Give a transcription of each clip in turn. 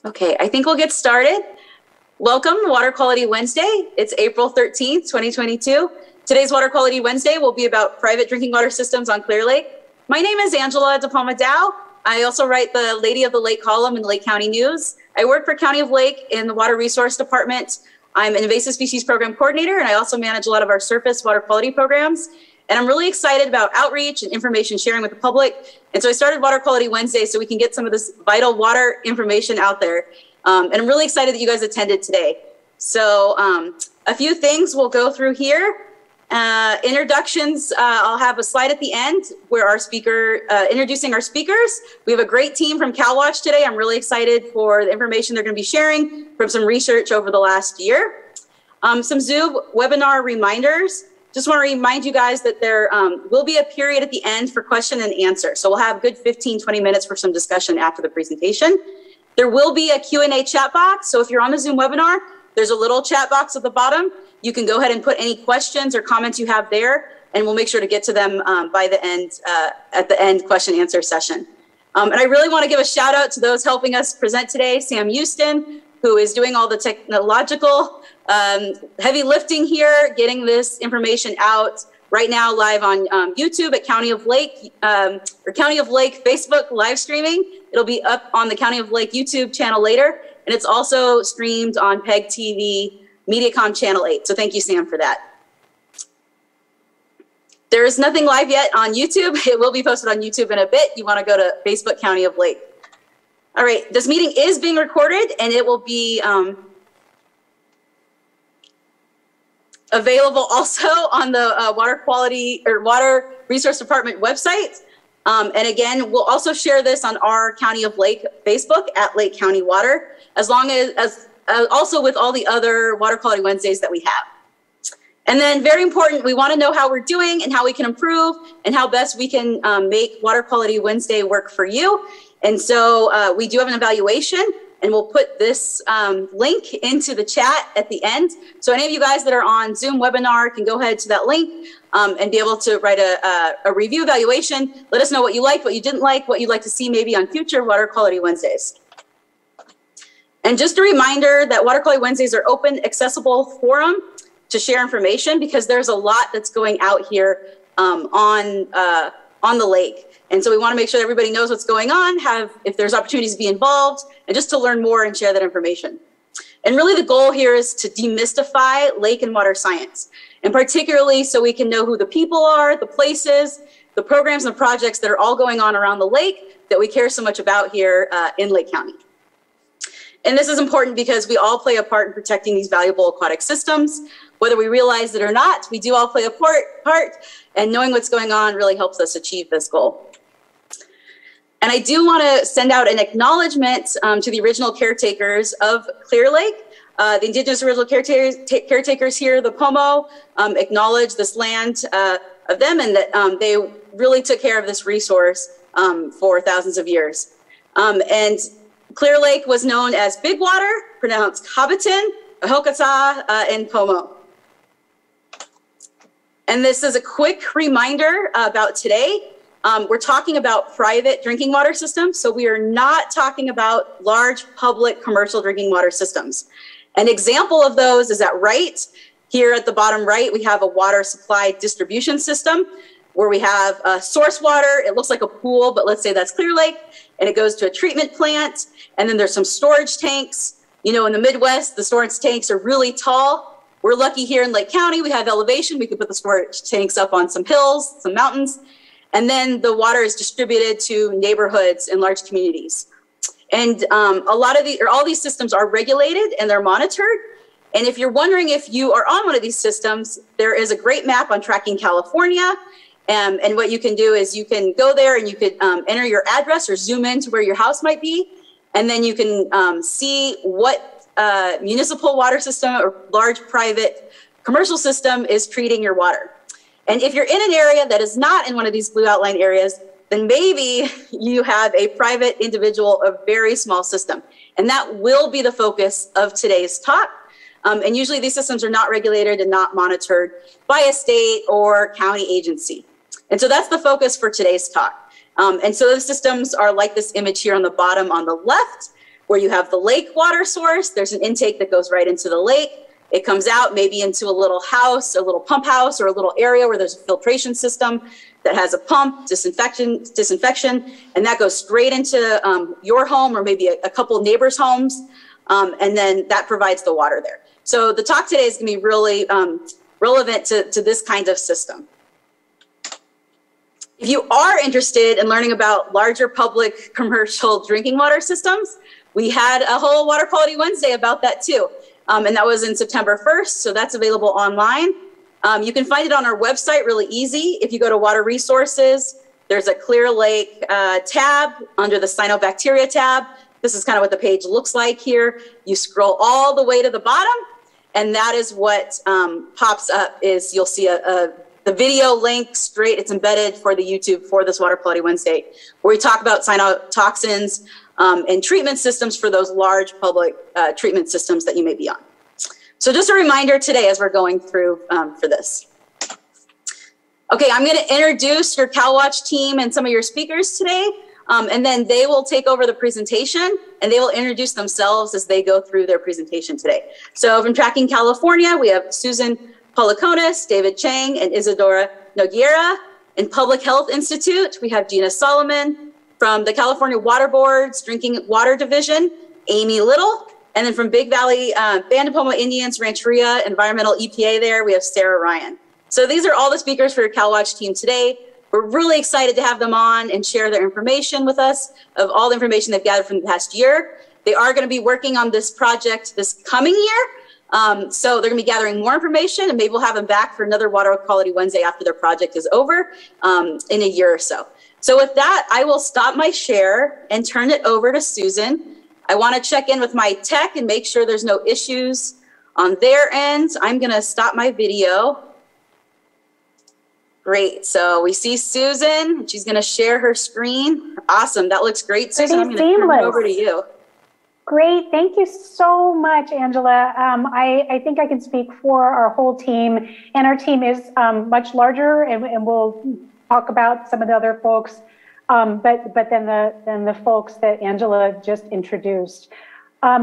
Okay, I think we'll get started. Welcome to Water Quality Wednesday. It's April 13th, 2022. Today's Water Quality Wednesday will be about private drinking water systems on Clear Lake. My name is Angela De Palma Dow. I also write the Lady of the Lake column in the Lake County News. I work for County of Lake in the Water Resource Department. I'm an invasive species program coordinator, and I also manage a lot of our surface water quality programs. And I'm really excited about outreach and information sharing with the public. And so I started Water Quality Wednesday so we can get some of this vital water information out there. And I'm really excited that you guys attended today. So a few things we'll go through here. Introductions, I'll have a slide at the end where our speaker, introducing our speakers. We have a great team from Calwatch today. I'm really excited for the information they're going to be sharing from some research over the last year. Some Zoom webinar reminders. Just want to remind you guys that there will be a period at the end for question and answer. So we'll have a good 15, 20 minutes for some discussion after the presentation. There will be a Q&A chat box. So if you're on the Zoom webinar, there's a little chat box at the bottom. You can go ahead and put any questions or comments you have there, and we'll make sure to get to them by the end, at the end question answer session. And I really want to give a shout out to those helping us present today, Sam Houston, who is doing all the technological heavy lifting here, getting this information out right now live on YouTube at County of Lake, or County of Lake Facebook live streaming. It'll be up on the County of Lake YouTube channel later, and it's also streamed on PEG TV, Mediacom Channel 8. So thank you, Sam, for that. There is nothing live yet on YouTube. It will be posted on YouTube in a bit. You want to go to Facebook County of Lake. All right, this meeting is being recorded, and it will be available also on the Water Quality or Water Resource Department website. And again, we'll also share this on our County of Lake Facebook at Lake County Water, as long as also with all the other Water Quality Wednesdays that we have. And then very important, we want to know how we're doing and how we can improve and how best we can make Water Quality Wednesday work for you. And so we do have an evaluation, and we'll put this link into the chat at the end. So any of you guys that are on Zoom webinar can go ahead to that link and be able to write a review evaluation. Let us know what you liked, what you didn't like, what you'd like to see maybe on future Water Quality Wednesdays. And just a reminder that Water Quality Wednesdays are open, accessible forum to share information, because there's a lot that's going out here on the lake. And so we want to make sure that everybody knows what's going on, if there's opportunities to be involved, and just to learn more and share that information. And really the goal here is to demystify lake and water science, and particularly so we can know who the people are, the places, the programs and the projects that are all going on around the lake that we care so much about here in Lake County. And this is important because we all play a part in protecting these valuable aquatic systems. Whether we realize it or not, we do all play a part, and knowing what's going on really helps us achieve this goal. And I do want to send out an acknowledgement to the original caretakers of Clear Lake. The indigenous original caretakers here, the Pomo, acknowledge this land of them, and that they really took care of this resource for thousands of years. And Clear Lake was known as Big Water, pronounced Habitin, Ahokata, and Pomo. And this is a quick reminder about today. We're talking about private drinking water systems, so we are not talking about large public commercial drinking water systems. An example of those is at right. Here at the bottom right, we have a water supply distribution system where we have source water. It looks like a pool, but let's say that's Clear Lake, and it goes to a treatment plant, and then there's some storage tanks. You know, in the Midwest, the storage tanks are really tall. We're lucky here in Lake County, we have elevation. We can put the storage tanks up on some hills, some mountains, and then the water is distributed to neighborhoods and large communities. And all these systems are regulated and they're monitored. And if you're wondering if you are on one of these systems, there is a great map on Tracking California. And what you can do is you can go there and you could enter your address or zoom in to where your house might be. And then you can see what municipal water system or large private commercial system is treating your water. And if you're in an area that is not in one of these blue outline areas, then maybe you have a private individual or very small system. And that will be the focus of today's talk. And usually these systems are not regulated and not monitored by a state or county agency. And so that's the focus for today's talk. And so those systems are like this image here on the bottom on the left. where you have the lake water source. There's an intake that goes right into the lake. It comes out maybe into a little house, a little pump house, or a little area where there's a filtration system that has a pump, disinfection, and that goes straight into your home or maybe a couple neighbors' homes, and then that provides the water there. So the talk today is going to be really relevant to this kind of system. If you are interested in learning about larger public commercial drinking water systems, we had a whole Water Quality Wednesday about that too. And that was in September 1st, so that's available online. You can find it on our website really easy. If you go to Water Resources, there's a Clear Lake tab under the Cyanobacteria tab. This is kind of what the page looks like here. You scroll all the way to the bottom, and that is what pops up is you'll see the video link straight. It's embedded for the YouTube for this Water Quality Wednesday, where we talk about cyanotoxins and treatment systems for those large public treatment systems that you may be on. So just a reminder today as we're going through for this. Okay, I'm going to introduce your Calwatch team and some of your speakers today, and then they will take over the presentation and they will introduce themselves as they go through their presentation today. So from Tracking California, we have Susan Policonis, David Chang, and Isadora Nogueira. In Public Health Institute, we have Gina Solomon. From the California Water Board's Drinking Water Division, Amy Little. And then from Big Valley Band of Pomo Indians, Rancheria, Environmental EPA there, we have Sarah Ryan. So these are all the speakers for your Calwatch team today. We're really excited to have them on and share their information with us of all the information they've gathered from the past year. They are going to be working on this project this coming year. So they're going to be gathering more information, and maybe we'll have them back for another Water Quality Wednesday after their project is over in a year or so. So with that, I will stop my share and turn it over to Susan. I want to check in with my tech and make sure there's no issues on their end. I'm going to stop my video. Great. So we see Susan. She's going to share her screen. Awesome. That looks great, Susan. I'm going to turn it over to you. Great. Thank you so much, Angela. I think I can speak for our whole team, and our team is much larger, and we'll talk about some of the other folks, but then the folks that Angela just introduced.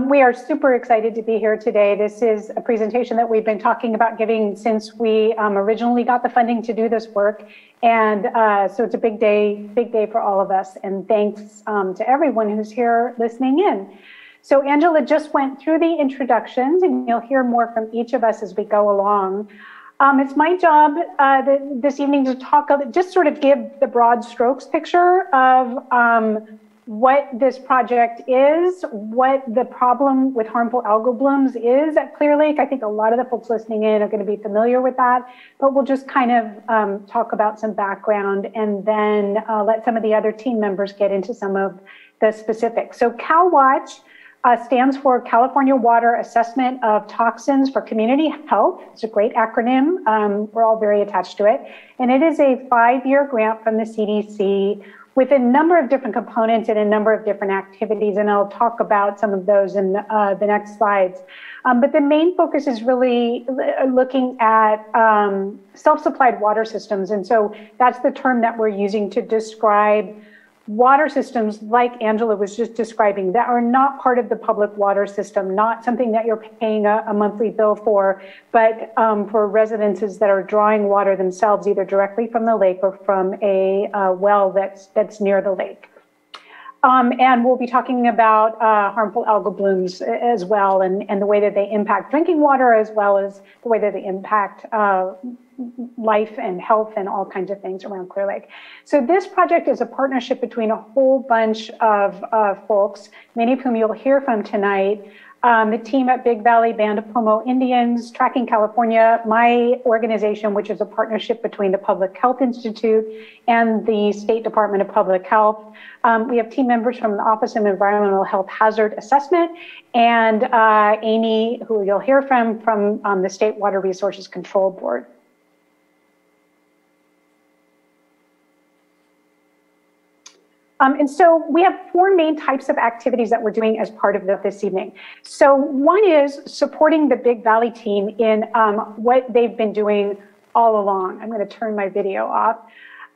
We are super excited to be here today. This is a presentation that we've been talking about giving since we originally got the funding to do this work. And so it's a big day for all of us. And thanks to everyone who's here listening in. So Angela just went through the introductions, and you'll hear more from each of us as we go along. It's my job this evening to talk, just sort of give the broad strokes picture of what this project is, what the problem with harmful algal blooms is at Clear Lake. I think a lot of the folks listening in are going to be familiar with that, but we'll just kind of talk about some background and then let some of the other team members get into some of the specifics. So Calwatch stands for California Water Assessment of Toxins for Community Health. It's a great acronym. We're all very attached to it. And it is a 5-year grant from the CDC with a number of different components and a number of different activities. And I'll talk about some of those in the next slides. But the main focus is really looking at self-supplied water systems. And so that's the term that we're using to describe water systems like Angela was just describing that are not part of the public water system, not something that you're paying a monthly bill for, but for residences that are drawing water themselves, either directly from the lake or from a well that's near the lake. And we'll be talking about harmful algal blooms as well, and the way that they impact drinking water, as well as the way that they impact life and health and all kinds of things around Clear Lake. So this project is a partnership between a whole bunch of folks, many of whom you'll hear from tonight. The team at Big Valley Band of Pomo Indians, Tracking California, my organization, which is a partnership between the Public Health Institute and the State Department of Public Health. We have team members from the Office of Environmental Health Hazard Assessment, and Amy, who you'll hear from the State Water Resources Control Board. And so we have 4 main types of activities that we're doing as part of this evening. So one is supporting the Big Valley team in what they've been doing all along. I'm going to turn my video off.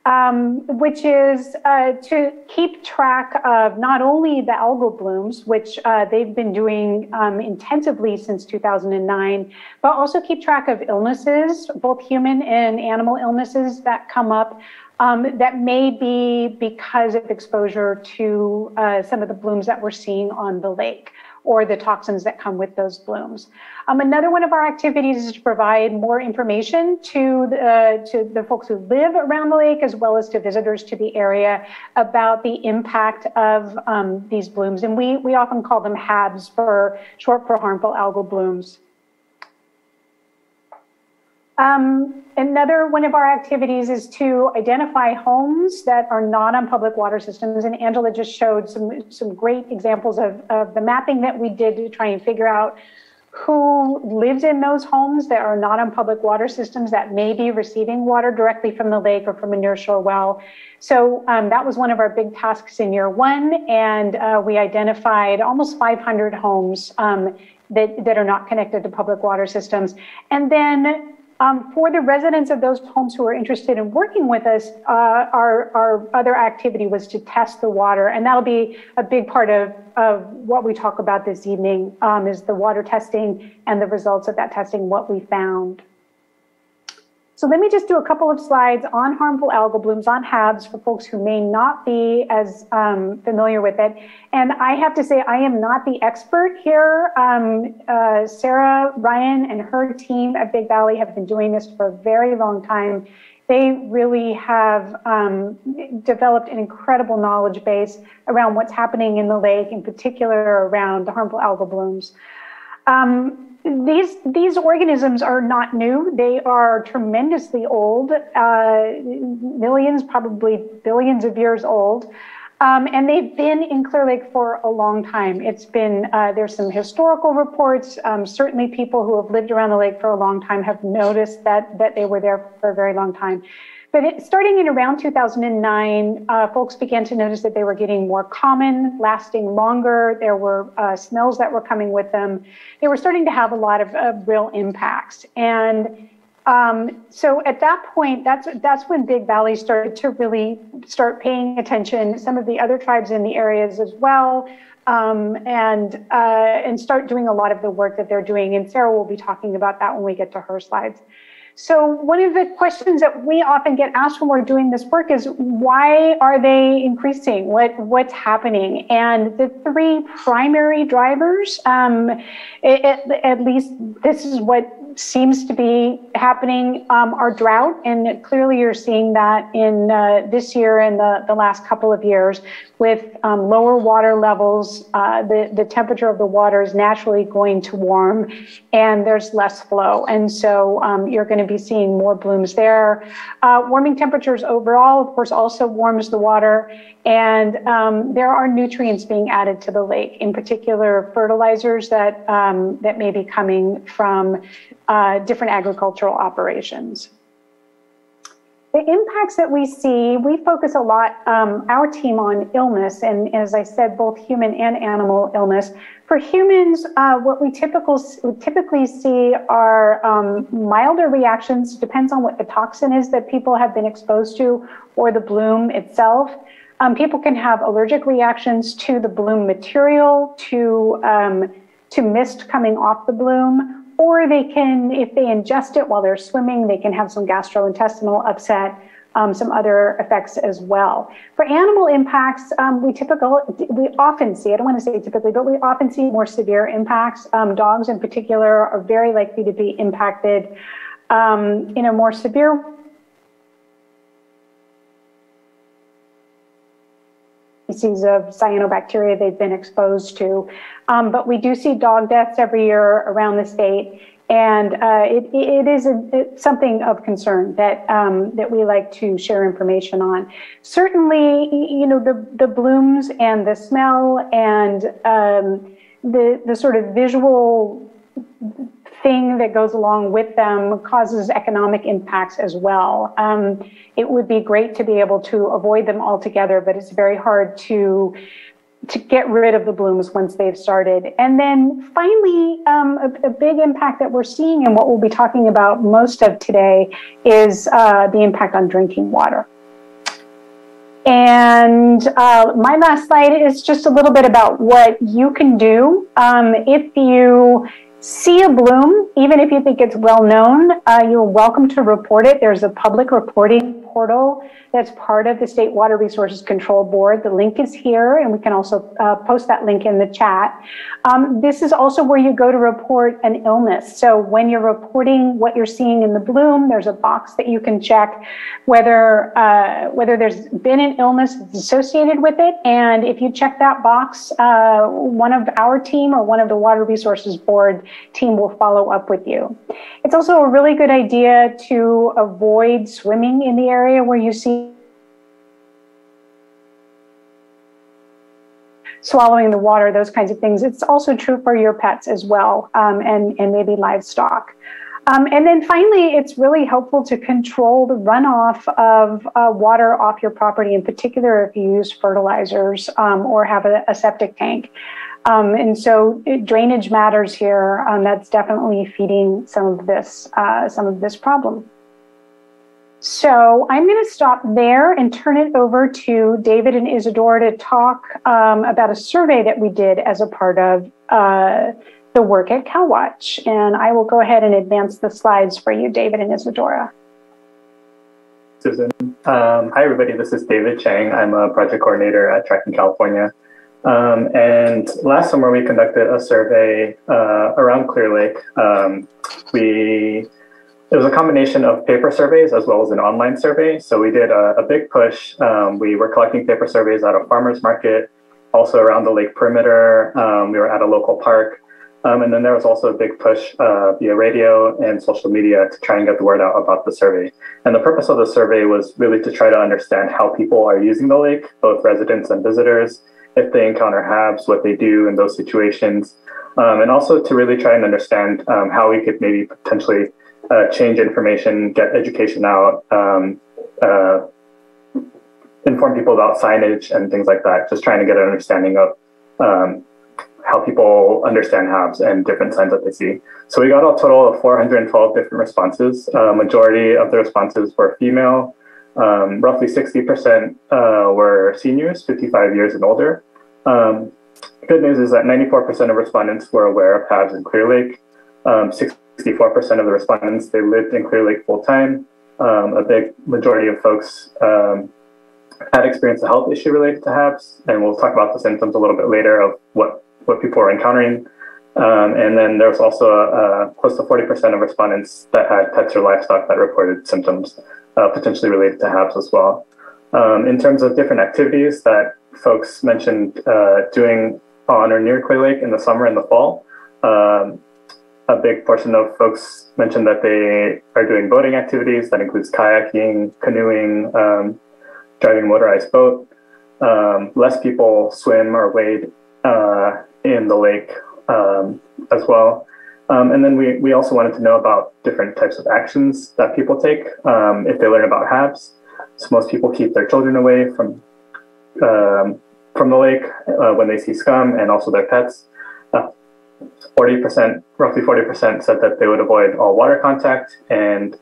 which is to keep track of not only the algal blooms, which they've been doing intensively since 2009, but also keep track of illnesses, both human and animal illnesses that come up that may be because of exposure to some of the blooms that we're seeing on the lake, or the toxins that come with those blooms. Another one of our activities is to provide more information to the folks who live around the lake, as well as to visitors to the area, about the impact of these blooms. And we often call them HABs, short for harmful algal blooms. Another one of our activities is to identify homes that are not on public water systems. And Angela just showed some great examples of the mapping that we did to try and figure out who lives in those homes that are not on public water systems that may be receiving water directly from the lake or from a nearshore well. So that was one of our big tasks in year one. And we identified almost 500 homes that are not connected to public water systems. And then for the residents of those homes who are interested in working with us, our other activity was to test the water. And that'll be a big part of what we talk about this evening, is the water testing and the results of that testing, what we found. So let me just do a couple of slides on harmful algal blooms, on HABs, for folks who may not be as familiar with it. And I have to say, I am not the expert here. Sarah Ryan and her team at Big Valley have been doing this for a very long time. They really have developed an incredible knowledge base around what's happening in the lake, in particular around harmful algal blooms. These organisms are not new. They are tremendously old, millions, probably billions of years old. And they've been in Clear Lake for a long time. It's been, there's some historical reports. Certainly people who have lived around the lake for a long time have noticed that they were there for a very long time. But starting in around 2009, folks began to notice that they were getting more common, lasting longer. There were smells that were coming with them. They were starting to have a lot of real impacts. And so at that point, that's when Big Valley started to really start paying attention, some of the other tribes in the areas as well, and start doing a lot of the work that they're doing. And Sarah will be talking about that when we get to her slides. So one of the questions that we often get asked when we're doing this work is, why are they increasing? What's happening? And the three primary drivers, at least this is what seems to be happening, are drought. And clearly you're seeing that in this year and the last couple of years with lower water levels. The temperature of the water is naturally going to warm, and there's less flow. And so you're going to be seeing more blooms there. Warming temperatures overall, of course, also warms the water. And there are nutrients being added to the lake, in particular fertilizers that may be coming from different agricultural operations. The impacts that we see, we focus a lot, our team, on illness, and as I said, both human and animal illness. For humans, what we typically see are milder reactions, depends on what the toxin is that people have been exposed to, or the bloom itself. People can have allergic reactions to the bloom material, to mist coming off the bloom, or they can, if they ingest it while they're swimming, they can have some gastrointestinal upset, some other effects as well. For animal impacts, we often see, I don't want to say typically, but we often see more severe impacts. Dogs in particular are very likely to be impacted in a more severe species of cyanobacteria they've been exposed to. But we do see dog deaths every year around the state. And it is something of concern that we like to share information on. Certainly, you know, the blooms and the smell and the sort of visual thing that goes along with them causes economic impacts as well. It would be great to be able to avoid them altogether, but it's very hard to get rid of the blooms once they've started. And then finally, a big impact that we're seeing, and what we'll be talking about most of today, is the impact on drinking water. And my last slide is just a little bit about what you can do. If you see a bloom, even if you think it's well known, you're welcome to report it. There's a public reporting portal that's part of the State Water Resources Control Board. The link is here, and we can also post that link in the chat. This is also where you go to report an illness. So when you're reporting what you're seeing in the bloom, there's a box that you can check whether there's been an illness that's associated with it. And if you check that box, one of our team or one of the Water Resources Board team will follow up with you. It's also a really good idea to avoid swimming in the area where you see swallowing the water, those kinds of things. It's also true for your pets as well, and maybe livestock. And then finally, it's really helpful to control the runoff of water off your property, in particular if you use fertilizers or have a septic tank. And so drainage matters here. That's definitely feeding some of this problem. So I'm going to stop there and turn it over to David and Isadora to talk about a survey that we did as a part of the work at Calwatch. And I will go ahead and advance the slides for you, David and Isadora. Susan. Hi, everybody. This is David Chang. I'm a project coordinator at Tracking California. And last summer, we conducted a survey around Clear Lake. It was a combination of paper surveys as well as an online survey. So we did a big push. We were collecting paper surveys at a farmer's market, also around the lake perimeter. We were at a local park. And then there was also a big push via radio and social media to try and get the word out about the survey. And the purpose of the survey was really to try to understand how people are using the lake, both residents and visitors, if they encounter HABs, what they do in those situations, and also to really try and understand how we could maybe potentially change information, get education out, inform people about signage and things like that, just trying to get an understanding of how people understand HABs and different signs that they see. So we got a total of 412 different responses. Majority of the responses were female. Roughly 60% were seniors, 55 years and older. Good news is that 94% of respondents were aware of HABs in Clear Lake. 64% of the respondents, they lived in Clear Lake full time. A big majority of folks had experienced a health issue related to HABs, and we'll talk about the symptoms a little bit later of what people are encountering. And then there was also close to 40% of respondents that had pets or livestock that reported symptoms potentially related to HABs as well. In terms of different activities that folks mentioned doing on or near Clear Lake in the summer and the fall, a big portion of folks mentioned that they are doing boating activities. That includes kayaking, canoeing, driving a motorized boat. Less people swim or wade in the lake as well. And then we also wanted to know about different types of actions that people take if they learn about HABs. So most people keep their children away from the lake when they see scum, and also their pets. 40%, roughly 40% said that they would avoid all water contact, and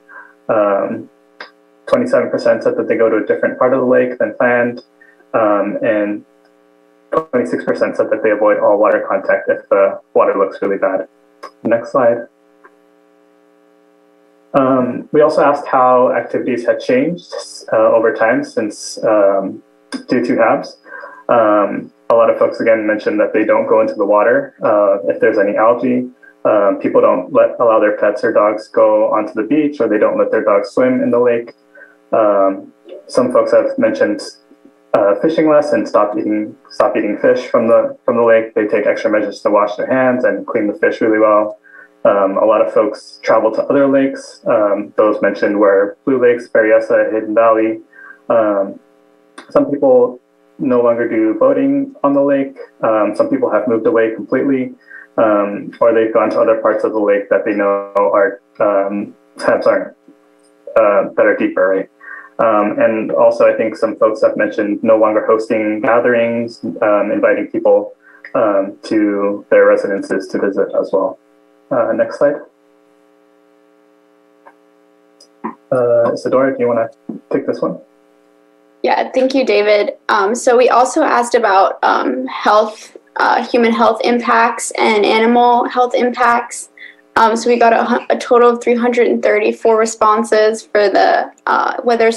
27% said that they go to a different part of the lake than planned, and 26% said that they avoid all water contact if the water looks really bad. Next slide. We also asked how activities had changed over time since due to HABs. A lot of folks, again, mentioned that they don't go into the water if there's any algae. People don't allow their pets or dogs go onto the beach, or they don't let their dogs swim in the lake. Some folks have mentioned fishing less and stop eating fish from the lake. They take extra measures to wash their hands and clean the fish really well. A lot of folks travel to other lakes. Those mentioned were Blue Lakes, Berryessa, Hidden Valley. Some people no longer do boating on the lake. Some people have moved away completely, or they've gone to other parts of the lake that they know are HABs aren't that are deeper, right? And also, I think some folks have mentioned no longer hosting gatherings, inviting people to their residences to visit as well. Next slide. Isadora, do you want to take this one? Yeah, thank you, David. So we also asked about human health impacts and animal health impacts. So we got a total of 334 responses for the whether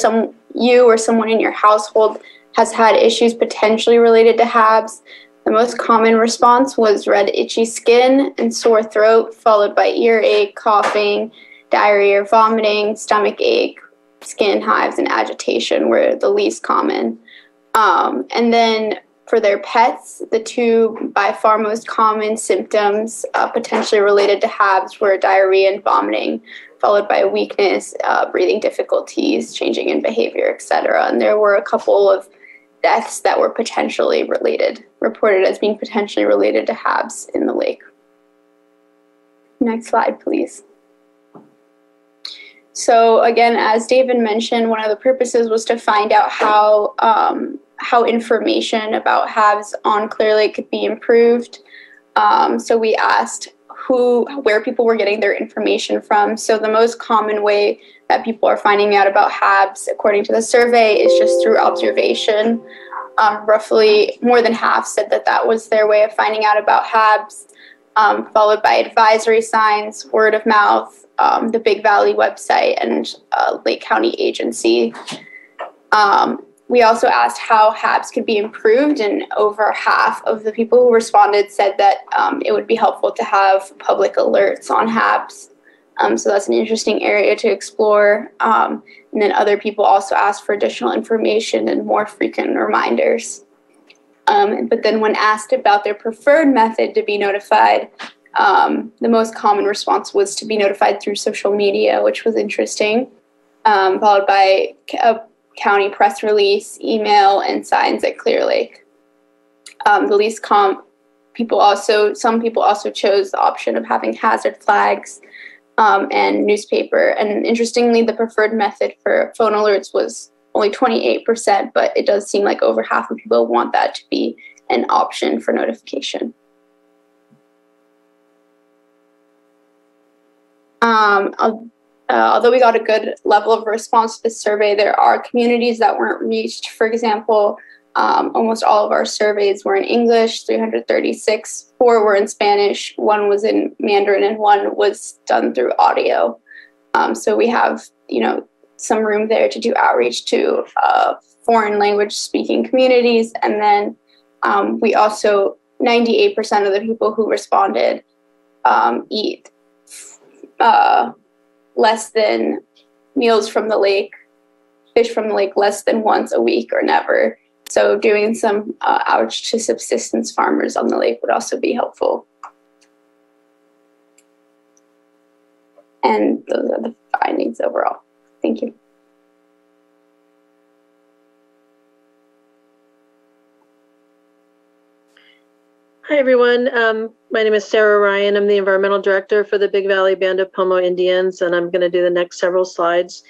you or someone in your household has had issues potentially related to HABs. The most common response was red itchy skin and sore throat, followed by earache, coughing, diarrhea, vomiting, stomach ache, skin hives, and agitation were the least common. And then for their pets, the two by far most common symptoms potentially related to HABs were diarrhea and vomiting, followed by weakness, breathing difficulties, changing in behavior, etc. And there were a couple of deaths that were potentially reported as being potentially related to HABs in the lake. Next slide, please. So again, as David mentioned, one of the purposes was to find out how information about HABs on Clear Lake could be improved. So we asked where people were getting their information from. So the most common way that people are finding out about HABs, according to the survey, is just through observation. Roughly more than half said that was their way of finding out about HABs, followed by advisory signs, word of mouth, the Big Valley website, and Lake County agency. We also asked how HABs could be improved, and over half of the people who responded said that it would be helpful to have public alerts on HABs. So that's an interesting area to explore. And then other people also asked for additional information and more frequent reminders. But then when asked about their preferred method to be notified, the most common response was to be notified through social media, which was interesting, followed by a county press release, email, and signs at Clear Lake. Some people also chose the option of having hazard flags and newspaper. And interestingly, the preferred method for phone alerts was only 28%, but it does seem like over half of people want that to be an option for notification. Although we got a good level of response to the survey, there are communities that weren't reached. For example, almost all of our surveys were in English, 336, 4 were in Spanish, 1 was in Mandarin, and 1 was done through audio. So we have, some room there to do outreach to foreign language speaking communities. And then we also, 98% of the people who responded eat less than meals from the lake, fish from the lake less than once a week or never. So doing some outreach to subsistence farmers on the lake would also be helpful. And those are the findings overall. Thank you. Hi, everyone. My name is Sarah Ryan. I'm the Environmental Director for the Big Valley Band of Pomo Indians, and I'm going to do the next several slides.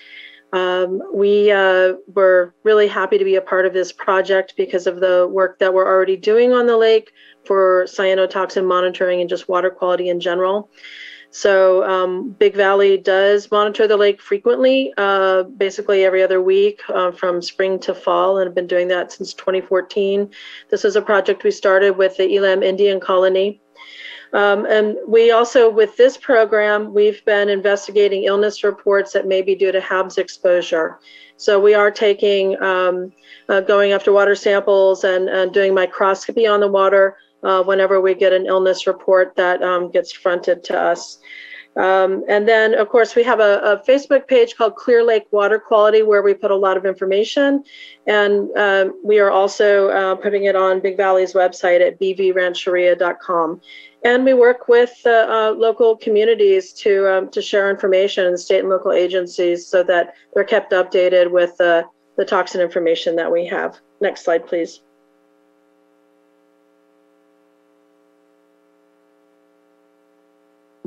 We were really happy to be a part of this project because of the work that we're already doing on the lake for cyanotoxin monitoring and just water quality in general. So Big Valley does monitor the lake frequently, basically every other week from spring to fall, and have been doing that since 2014. This is a project we started with the Elam Indian Colony. And we also, with this program, we've been investigating illness reports that may be due to HABs exposure. So we are taking, going after water samples and doing microscopy on the water whenever we get an illness report that gets fronted to us. And then, of course, we have a Facebook page called Clear Lake Water Quality, where we put a lot of information. And we are also putting it on Big Valley's website at bvrancheria.com. And we work with local communities to share information in state and local agencies so that they're kept updated with the toxin information that we have. Next slide, please.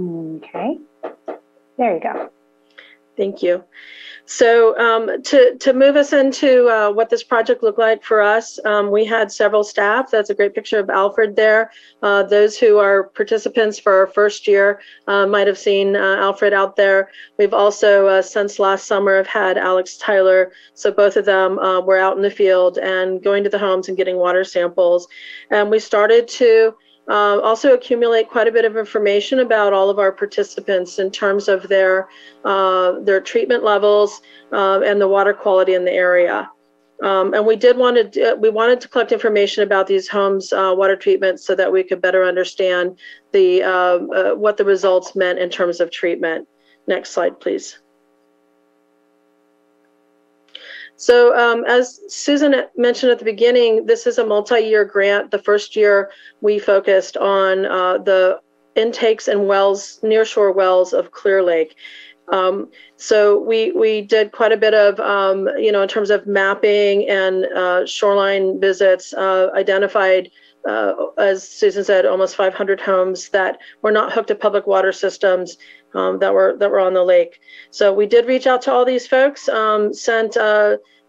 Okay, there you go. Thank you. So to move us into what this project looked like for us, we had several staff. That's a great picture of Alfred there. Those who are participants for our first year might have seen Alfred out there. We've also, since last summer, have had Alex Tyler. So both of them were out in the field and going to the homes and getting water samples. And we started to also accumulate quite a bit of information about all of our participants in terms of their treatment levels and the water quality in the area. And we wanted to collect information about these homes' water treatment so that we could better understand what the results meant in terms of treatment. Next slide, please. So as Susan mentioned at the beginning, this is a multi-year grant. The first year we focused on the intakes and wells, nearshore wells of Clear Lake. So we did quite a bit of, in terms of mapping and shoreline visits, identified, as Susan said, almost 500 homes that were not hooked to public water systems that were on the lake. So we did reach out to all these folks, sent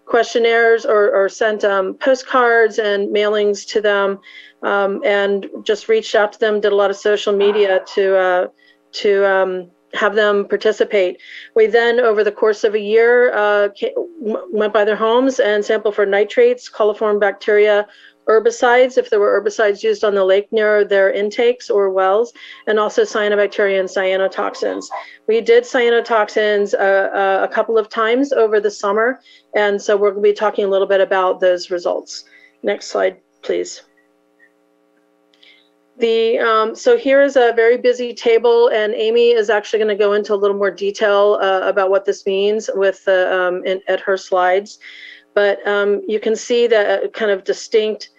questionnaires or sent postcards and mailings to them, and just reached out to them, did a lot of social media to have them participate. We then, over the course of a year, went by their homes and sampled for nitrates, coliform bacteria, herbicides, if there were herbicides used on the lake near their intakes or wells, and also cyanobacteria and cyanotoxins. We did cyanotoxins a couple of times over the summer, and so we're going to be talking a little bit about those results. Next slide, please. So here is a very busy table, and Amy is actually going to go into a little more detail about what this means with at her slides. But you can see the kind of distinct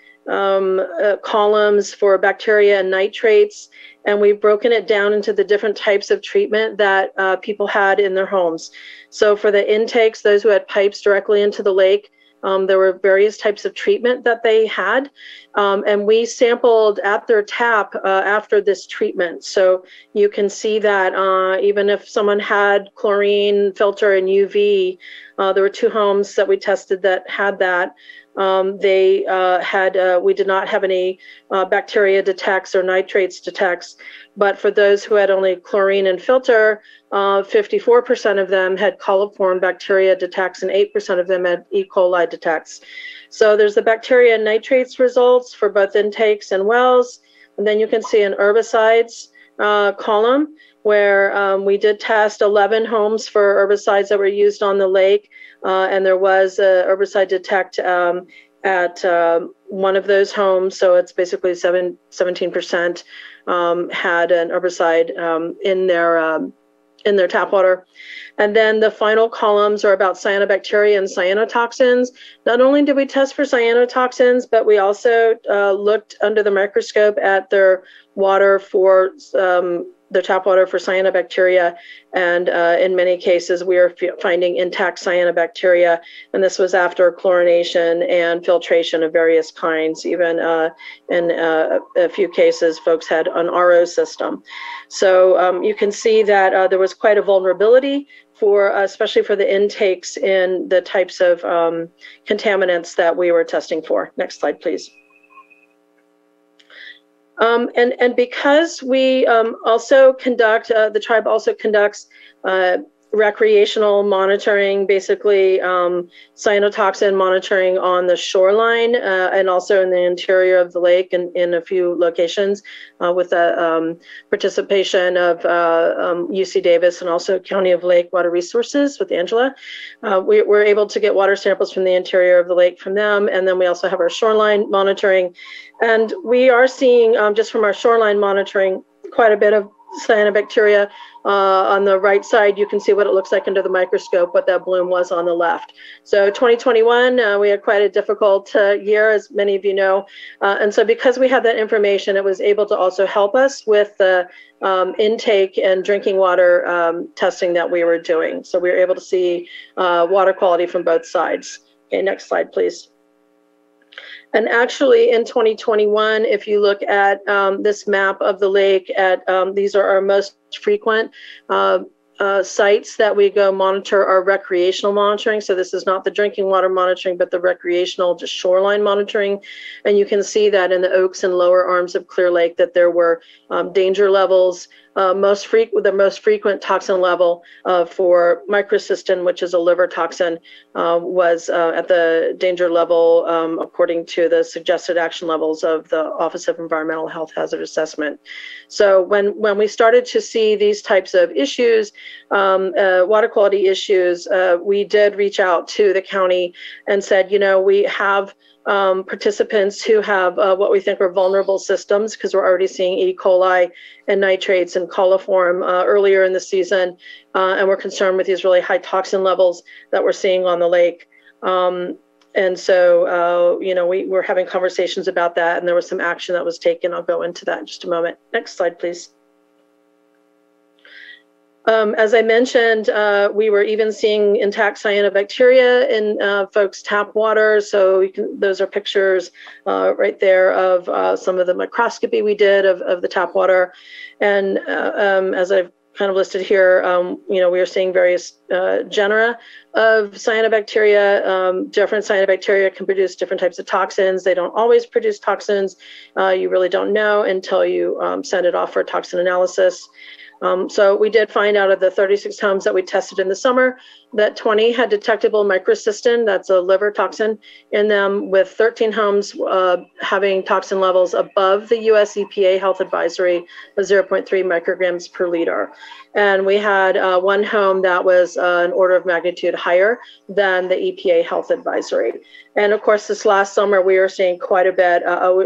columns for bacteria and nitrates, and we've broken it down into the different types of treatment that people had in their homes. So for the intakes, those who had pipes directly into the lake, there were various types of treatment that they had, and we sampled at their tap after this treatment. So you can see that even if someone had chlorine, filter, and UV, there were 2 homes that we tested that had that. We did not have any bacteria detects or nitrates detects, but for those who had only chlorine and filter, 54% of them had coliform bacteria detects and 8% of them had E. coli detects. So there's the bacteria and nitrates results for both intakes and wells. And then you can see an herbicides column where we did test 11 homes for herbicides that were used on the lake. And there was a herbicide detect at one of those homes. So it's basically 17% had an herbicide in their tap water. And then the final columns are about cyanobacteria and cyanotoxins. Not only did we test for cyanotoxins, but we also looked under the microscope at their water for their tap water for cyanobacteria, and in many cases we are finding intact cyanobacteria, and this was after chlorination and filtration of various kinds. Even in a few cases, folks had an RO system. So you can see that there was quite a vulnerability for, especially for the intakes in the types of contaminants that we were testing for. Next slide, please. And because we also conduct, the tribe also conducts recreational monitoring, basically cyanotoxin monitoring on the shoreline and also in the interior of the lake and in a few locations with the participation of UC Davis and also County of Lake Water Resources with Angela. We're able to get water samples from the interior of the lake from them, and then we also have our shoreline monitoring. And we are seeing, just from our shoreline monitoring, quite a bit of cyanobacteria. On the right side, you can see what it looks like under the microscope, what that bloom was on the left. So 2021, we had quite a difficult year, as many of you know. And so because we had that information, it was able to also help us with the intake and drinking water testing that we were doing. So we were able to see water quality from both sides. Okay, next slide, please. And actually in 2021, if you look at this map of the lake, these are our most frequent sites that we go monitor are recreational monitoring. So this is not the drinking water monitoring, but the recreational, just shoreline monitoring. And you can see that in the Oaks and lower arms of Clear Lake that there were danger levels. The most frequent toxin level for microcystin, which is a liver toxin, was at the danger level according to the suggested action levels of the Office of Environmental Health Hazard Assessment. So when we started to see these types of issues, water quality issues, we did reach out to the county and said, you know, we have participants who have what we think are vulnerable systems, because we're already seeing E. coli and nitrates and coliform earlier in the season, and we're concerned with these really high toxin levels that we're seeing on the lake. And so, you know, we were having conversations about that, and there was some action that was taken. I'll go into that in just a moment. Next slide, please. As I mentioned, we were even seeing intact cyanobacteria in folks' tap water. So those are pictures right there of some of the microscopy we did of the tap water. And as I've kind of listed here, you know, we are seeing various genera of cyanobacteria. Different cyanobacteria can produce different types of toxins. They don't always produce toxins. You really don't know until you send it off for toxin analysis. So we did find out of the 36 homes that we tested in the summer that 20 had detectable microcystin, that's a liver toxin, in them, with 13 homes having toxin levels above the US EPA health advisory of 0.3 micrograms per liter. And we had one home that was an order of magnitude higher than the EPA health advisory. And of course, this last summer, we were seeing quite a bit,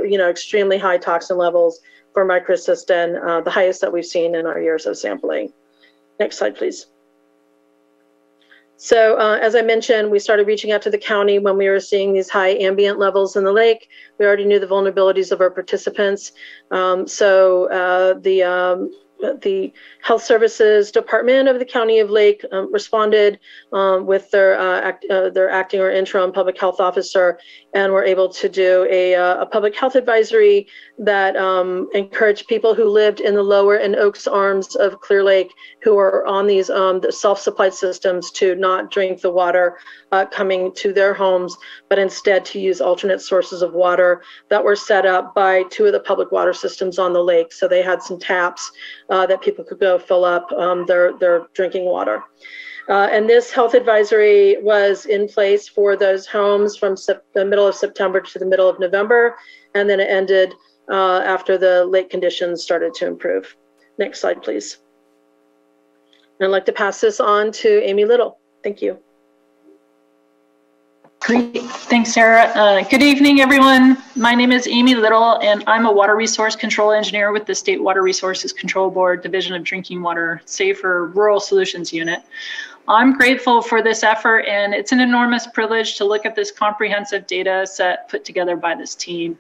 you know, extremely high toxin levels for microcystin, the highest that we've seen in our years of sampling. Next slide, please. So as I mentioned, we started reaching out to the county when we were seeing these high ambient levels in the lake. We already knew the vulnerabilities of our participants. The Health Services Department of the County of Lake responded with their acting or interim public health officer, and were able to do a public health advisory that encouraged people who lived in the lower and Oaks arms of Clear Lake, who are on these the self-supplied systems, to not drink the water coming to their homes, but instead to use alternate sources of water that were set up by 2 of the public water systems on the lake. So they had some taps that people could go fill up their drinking water. And this health advisory was in place for those homes from the middle of September to the middle of November, and then it ended after the lake conditions started to improve. Next slide, please. And I'd like to pass this on to Amy Little. Thank you. Great, thanks, Sarah. Good evening, everyone. My name is Amy Little, and I'm a water resource control engineer with the State Water Resources Control Board, Division of Drinking Water Safer Rural Solutions Unit. I'm grateful for this effort, and it's an enormous privilege to look at this comprehensive data set put together by this team.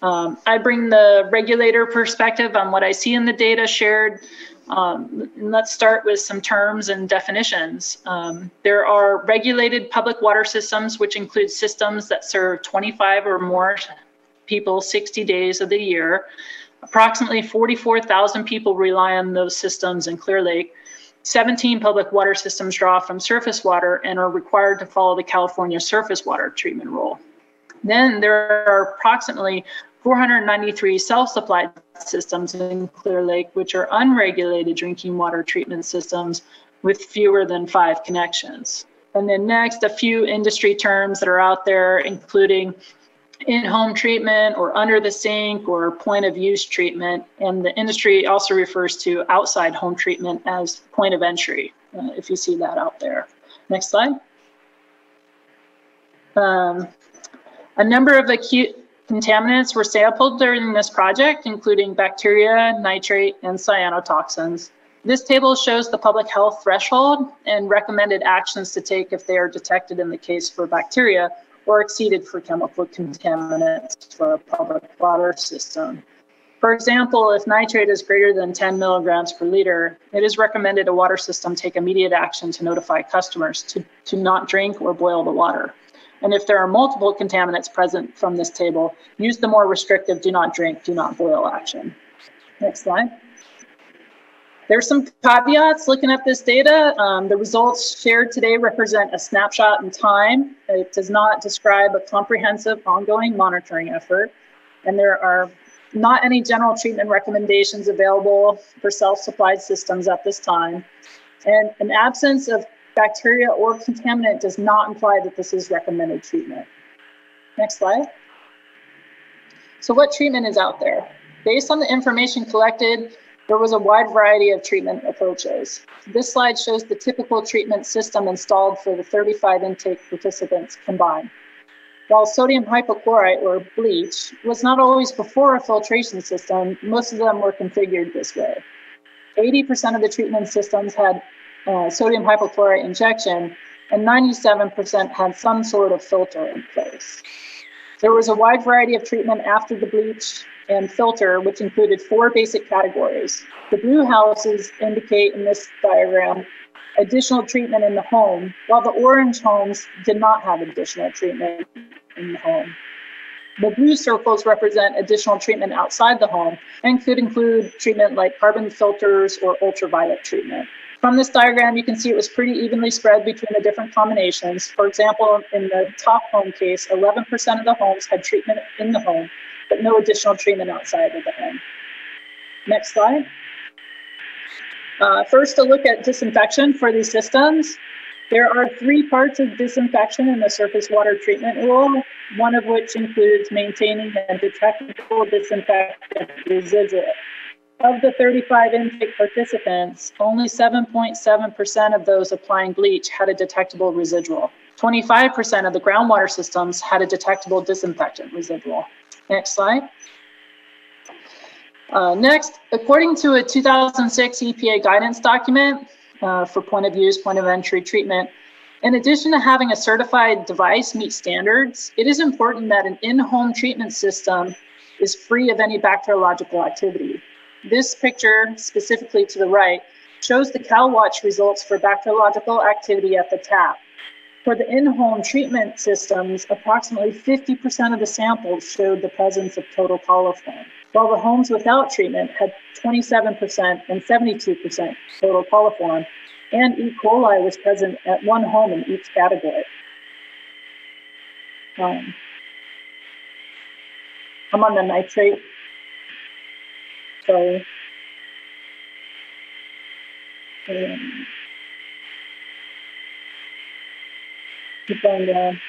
I bring the regulator perspective on what I see in the data shared. Let's start with some terms and definitions. There are regulated public water systems, which include systems that serve 25 or more people 60 days of the year. Approximately 44,000 people rely on those systems in Clear Lake. 17 public water systems draw from surface water and are required to follow the California surface water treatment rule. Then there are approximately 493 self-supplied systems in Clear Lake, which are unregulated drinking water treatment systems with fewer than 5 connections. And then next, a few industry terms that are out there, including in-home treatment or under the sink or point of use treatment. And the industry also refers to outside home treatment as point of entry, if you see that out there. Next slide. A number of acute contaminants were sampled during this project, including bacteria, nitrate, and cyanotoxins. This table shows the public health threshold and recommended actions to take if they are detected in the case for bacteria or exceeded for chemical contaminants for a public water system. For example, if nitrate is greater than 10 milligrams per liter, it is recommended a water system take immediate action to notify customers to not drink or boil the water. And if there are multiple contaminants present from this table, use the more restrictive do not drink, do not boil action. Next slide. There's some caveats looking at this data. The results shared today represent a snapshot in time. It does not describe a comprehensive ongoing monitoring effort. And there are not any general treatment recommendations available for self-supplied systems at this time. And an absence of bacteria or contaminant does not imply that this is recommended treatment. Next slide. So what treatment is out there? Based on the information collected, there was a wide variety of treatment approaches. This slide shows the typical treatment system installed for the 35 intake participants combined. While sodium hypochlorite, or bleach, was not always before a filtration system, most of them were configured this way. 80% of the treatment systems had sodium hypochlorite injection, and 97% had some sort of filter in place. There was a wide variety of treatment after the bleach and filter, which included 4 basic categories. The blue houses indicate in this diagram additional treatment in the home, while the orange homes did not have additional treatment in the home. The blue circles represent additional treatment outside the home and could include treatment like carbon filters or ultraviolet treatment. From this diagram, you can see it was pretty evenly spread between the different combinations. For example, in the top home case, 11% of the homes had treatment in the home, but no additional treatment outside of the home. Next slide. First, a look at disinfection for these systems. There are 3 parts of disinfection in the surface water treatment rule, one of which includes maintaining a detectable disinfectant residual. Of the 35 intake participants, only 7.7% of those applying bleach had a detectable residual. 25% of the groundwater systems had a detectable disinfectant residual. Next slide. Next, according to a 2006 EPA guidance document for point of use, point of entry treatment, in addition to having a certified device meet standards, it is important that an in-home treatment system is free of any bacteriological activity. This picture, specifically to the right, shows the Calwatch results for bacteriological activity at the tap. For the in-home treatment systems, approximately 50% of the samples showed the presence of total coliform, while the homes without treatment had 27% and 72% total coliform, and E. coli was present at 1 home in each category. I'm on the nitrate. Sorry. Keep going down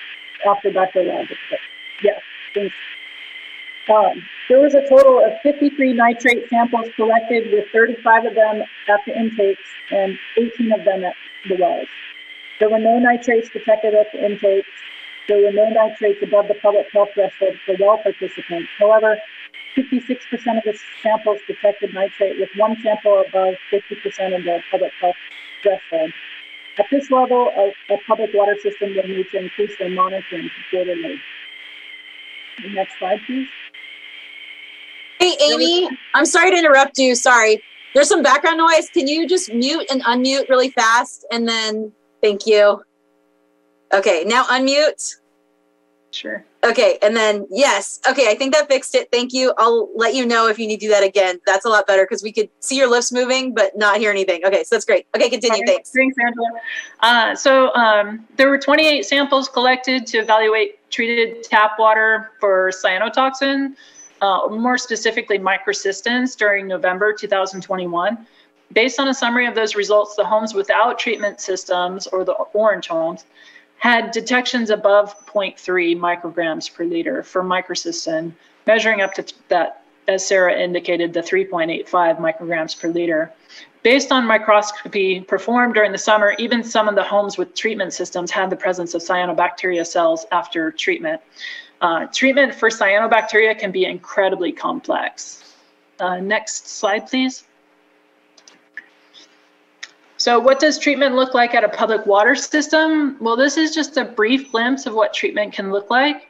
after bacteriological. Yeah, thanks. There was a total of 53 nitrate samples collected, with 35 of them at the intakes and 18 of them at the wells. There were no nitrates detected at the intakes. There were no nitrates above the public health threshold for well participants. However, 56% of the samples detected nitrate, with 1 sample above 50% of the public health threshold. At this level, a public water system will need to increase their monitoring quarterly. Next slide, please. Hey, Amy, I'm sorry to interrupt you. Sorry. There's some background noise. Can you just mute and unmute really fast? And then, thank you. Okay, now unmute. Sure. Okay, and then, yes. Okay, I think that fixed it. Thank you. I'll let you know if you need to do that again. That's a lot better because we could see your lips moving, but not hear anything. Okay, so that's great. Okay, continue. Right. Thanks, Angela. There were 28 samples collected to evaluate treated tap water for cyanotoxin, more specifically microcystins, during November 2021. Based on a summary of those results, the homes without treatment systems, or the orange homes, had detections above 0.3 micrograms per liter for microcystin, measuring up to that, as Sarah indicated, the 3.85 micrograms per liter. Based on microscopy performed during the summer, even some of the homes with treatment systems had the presence of cyanobacteria cells after treatment. Treatment for cyanobacteria can be incredibly complex. Next slide, please. So what does treatment look like at a public water system? Well, this is just a brief glimpse of what treatment can look like.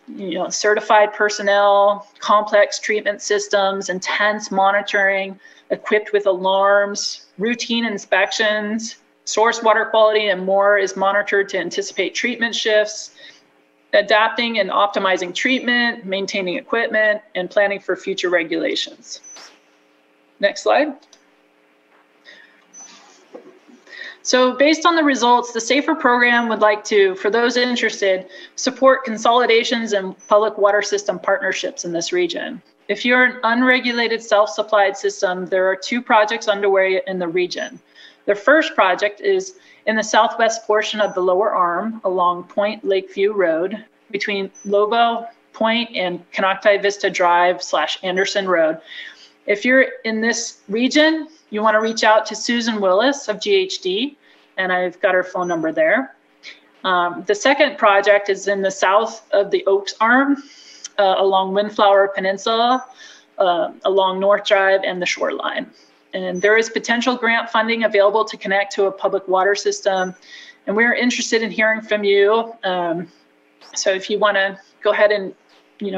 You know, certified personnel, complex treatment systems, intense monitoring, equipped with alarms, routine inspections, source water quality, and more is monitored to anticipate treatment shifts, adapting and optimizing treatment, maintaining equipment, and planning for future regulations. Next slide. So based on the results, the SAFER program would like to, for those interested, support consolidations and public water system partnerships in this region. If you're an unregulated self-supplied system, there are 2 projects underway in the region. The first project is in the southwest portion of the lower arm along Point Lakeview Road between Lobel Point and Canocti Vista Drive / Anderson Road. If you're in this region, you want to reach out to Susan Willis of GHD, and I've got her phone number there. The second project is in the south of the Oaks Arm, along Windflower Peninsula, along North Drive and the shoreline. And there is potential grant funding available to connect to a public water system, and we're interested in hearing from you. So if you want to go ahead and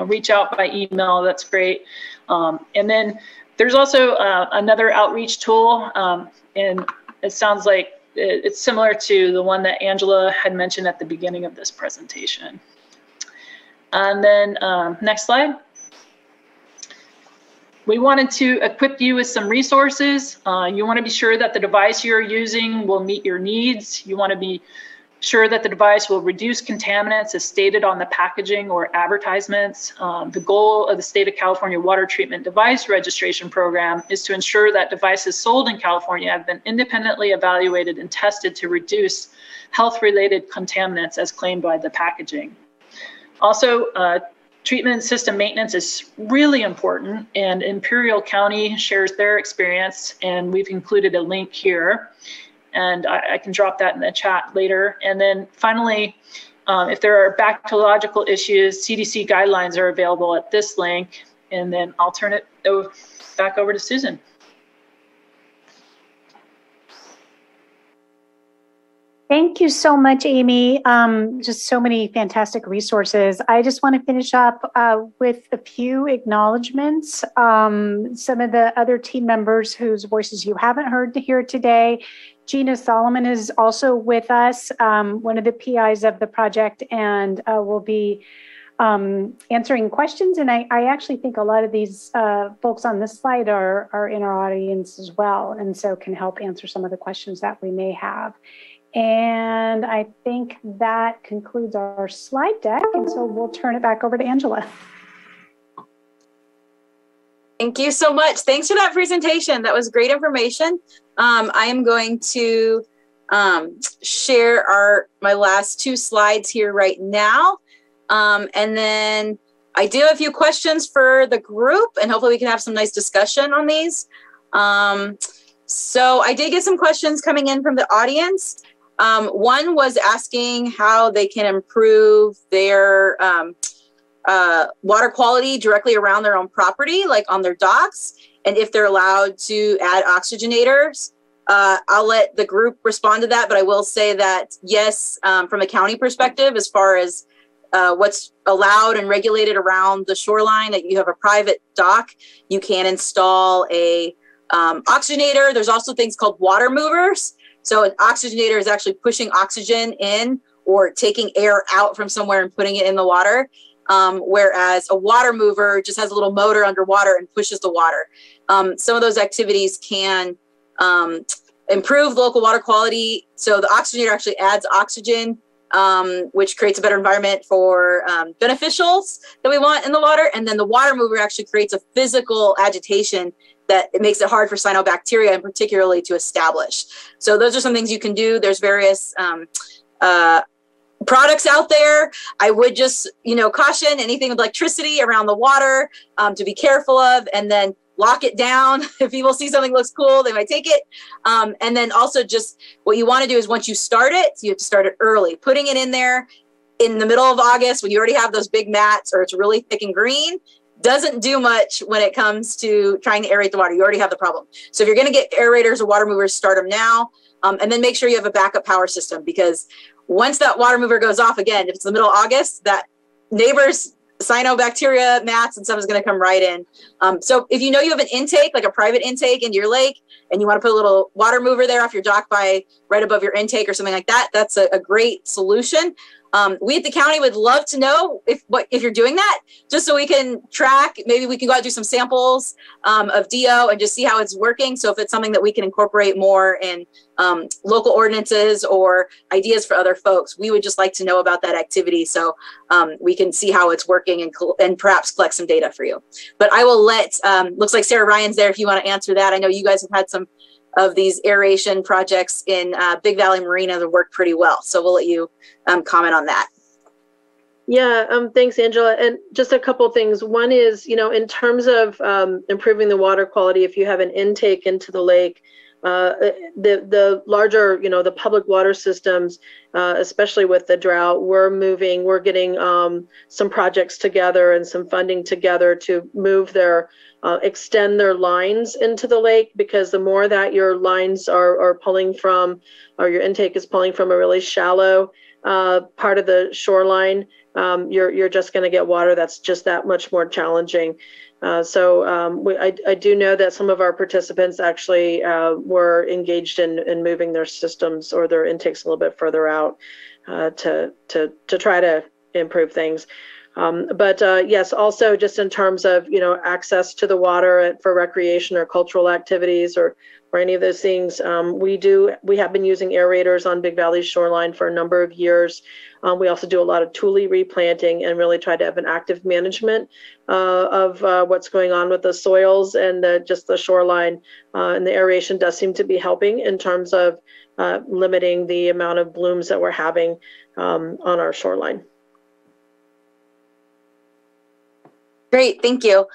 reach out by email, that's great. And then there's also another outreach tool, and it sounds like it's similar to the one that Angela had mentioned at the beginning of this presentation. And then next slide. We wanted to equip you with some resources. You want to be sure that the device you're using will meet your needs. You want to be sure that the device will reduce contaminants as stated on the packaging or advertisements. The goal of the State of California Water Treatment Device Registration Program is to ensure that devices sold in California have been independently evaluated and tested to reduce health-related contaminants as claimed by the packaging. Also, treatment system maintenance is really important, and Imperial County shares their experience, and we've included a link here. And I can drop that in the chat later. And then finally, if there are bacteriological issues, CDC guidelines are available at this link. And then I'll turn it back over to Susan. Thank you so much, Amy. Just so many fantastic resources. I just want to finish up with a few acknowledgements. Some of the other team members whose voices you haven't heard here today. Gina Solomon is also with us, one of the PIs of the project, and will be answering questions. And I actually think a lot of these folks on this slide are in our audience as well, and so can help answer some of the questions that we may have. And I think that concludes our slide deck. And so we'll turn it back over to Angela. Thank you so much. Thanks for that presentation. That was great information. I am going to share my last 2 slides here right now. And then I do have a few questions for the group, and hopefully we can have some nice discussion on these. So I did get some questions coming in from the audience. One was asking how they can improve their water quality directly around their own property, like on their docks, and if they're allowed to add oxygenators. I'll let the group respond to that, but I will say that yes, from a county perspective, as far as what's allowed and regulated around the shoreline, that you have a private dock, you can install a oxygenator. There's also things called water movers. So an oxygenator is actually pushing oxygen in or taking air out from somewhere and putting it in the water. Whereas a water mover just has a little motor underwater and pushes the water. Some of those activities can improve local water quality. So the oxygenator actually adds oxygen, which creates a better environment for beneficials that we want in the water. And then the water mover actually creates a physical agitation that it makes it hard for cyanobacteria and particularly to establish. So those are some things you can do. There's various products out there. I would just, caution anything with electricity around the water to be careful of, and then lock it down. If people see something looks cool, they might take it. And then also just what you want to do is once you start it, you have to start it early. Putting it in there in the middle of August when you already have those big mats or it's really thick and green doesn't do much when it comes to trying to aerate the water. You already have the problem. So if you're going to get aerators or water movers, start them now. And then make sure you have a backup power system, because once that water mover goes off again, if it's the middle of August, that neighbor's cyanobacteria mats and stuff is going to come right in. So if you know you have an intake, like a private intake into your lake, and you want to put a little water mover there off your dock right above your intake or something like that, that's a great solution. We at the county would love to know if you're doing that, just so we can track. Maybe we can go out and do some samples of DO and just see how it's working. So if it's something that we can incorporate more in local ordinances or ideas for other folks, we would just like to know about that activity so we can see how it's working and perhaps collect some data for you. But I will let, looks like Sarah Ryan's there if you want to answer that. I know you guys have had some of these aeration projects in Big Valley Marina that work pretty well. So we'll let you comment on that. Yeah, thanks, Angela. And just a couple things. One is, in terms of improving the water quality, if you have an intake into the lake, the larger, the public water systems, especially with the drought, we're getting some projects together and some funding together to move extend their lines into the lake, because the more that your lines are pulling from, or your intake is pulling from a really shallow part of the shoreline, you're just going to get water that's just that much more challenging. I do know that some of our participants actually were engaged in moving their systems or their intakes a little bit further out to try to improve things. But yes, also just in terms of, access to the water for recreation or cultural activities or any of those things, we have been using aerators on Big Valley's shoreline for a number of years. We also do a lot of tule replanting and really try to have an active management of what's going on with the soils and just the shoreline. And the aeration does seem to be helping in terms of limiting the amount of blooms that we're having on our shoreline. Great, thank you.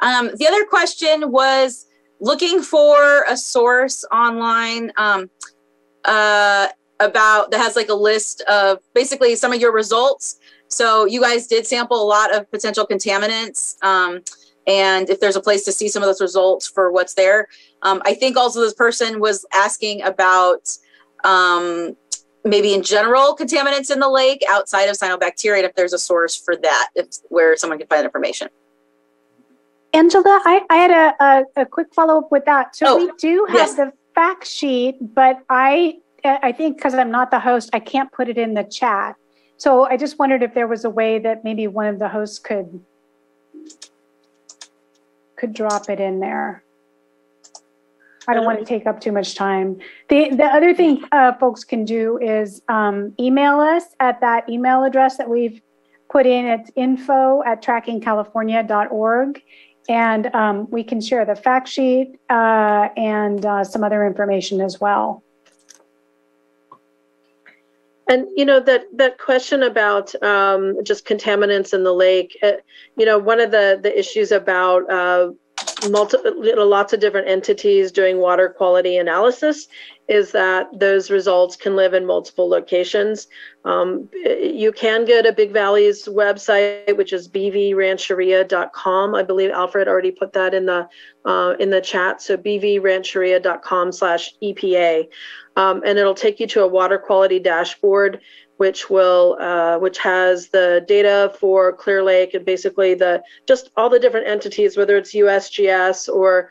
The other question was looking for a source online about that has like a list of basically some of your results. So you guys did sample a lot of potential contaminants, and if there's a place to see some of those results for what's there. I think also this person was asking about maybe in general contaminants in the lake outside of cyanobacteria, and if there's a source for that, where someone can find information. Angela, I had a quick follow-up with that. So we do have the fact sheet, but I think because I'm not the host, I can't put it in the chat. So I just wondered if there was a way that maybe one of the hosts could drop it in there. I don't want to take up too much time. The other thing folks can do is email us at that email address that we've put in. It's info@trackingcalifornia.org. And we can share the fact sheet and some other information as well. And, that question about just contaminants in the lake, one of the issues about lots of different entities doing water quality analysis is that those results can live in multiple locations. You can go to Big Valley's website, which is bvrancheria.com. I believe Alfred already put that in the chat. So bvrancheria.com/EPA, and it'll take you to a water quality dashboard, which has the data for Clear Lake and basically just all the different entities, whether it's USGS or